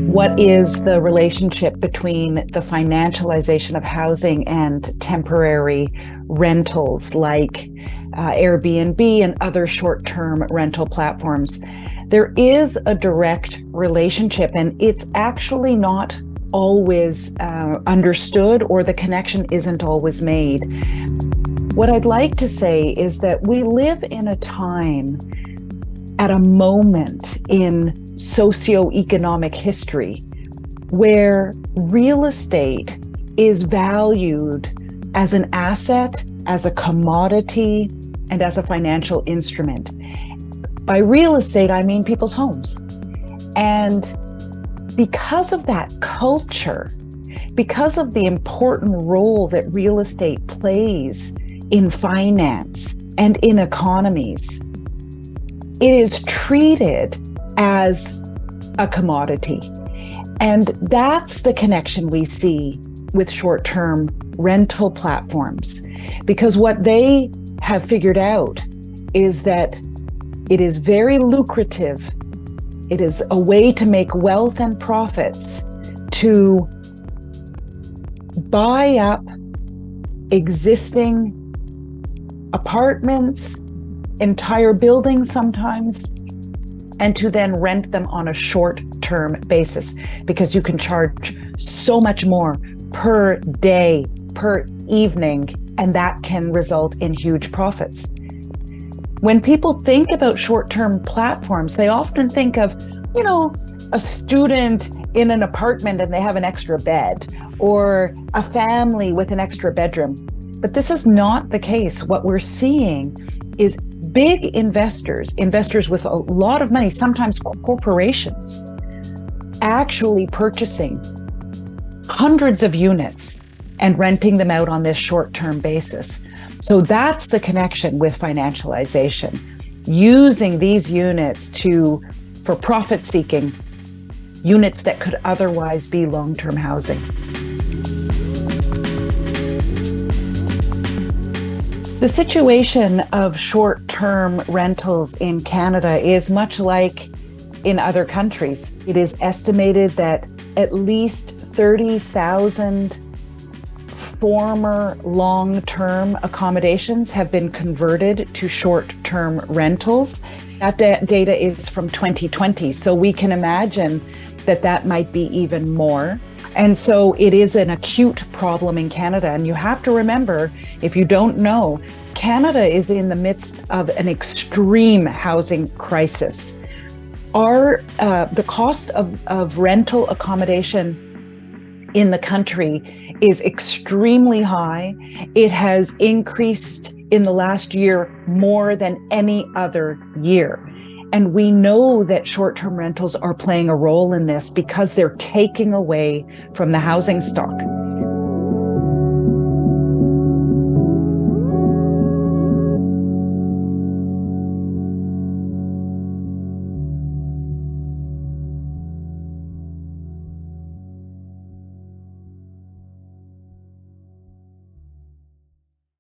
What is the relationship between the financialization of housing and temporary rentals like Airbnb and other short-term rental platforms? There is a direct relationship, and it's actually not always understood, or the connection isn't always made. What I'd like to say is that we live in a time, at a moment in socioeconomic history, where real estate is valued as an asset, as a commodity, and as a financial instrument. By real estate, I mean people's homes. And because of that culture, because of the important role that real estate plays in finance and in economies, it is treated as a commodity. And that's the connection we see with short-term rental platforms, because what they have figured out is that it is very lucrative. It is a way to make wealth and profits, to buy up existing apartments, entire buildings sometimes, and to then rent them on a short-term basis, because you can charge so much more per day, per evening, and that can result in huge profits. When people think about short-term platforms, they often think of, a student in an apartment and they have an extra bed, or a family with an extra bedroom. But this is not the case. What we're seeing is big investors with a lot of money, sometimes corporations, actually purchasing hundreds of units and renting them out on this short-term basis. So that's the connection with financialization, using these units for profit-seeking, units that could otherwise be long-term housing. The situation of short-term rentals in Canada is much like in other countries. It is estimated that at least 30,000 former long-term accommodations have been converted to short-term rentals. That data is from 2020, so we can imagine that might be even more. And so it is an acute problem in Canada. And you have to remember, if you don't know, Canada is in the midst of an extreme housing crisis. The cost of rental accommodation in the country is extremely high. It has increased in the last year more than any other year. And we know that short-term rentals are playing a role in this because they're taking away from the housing stock.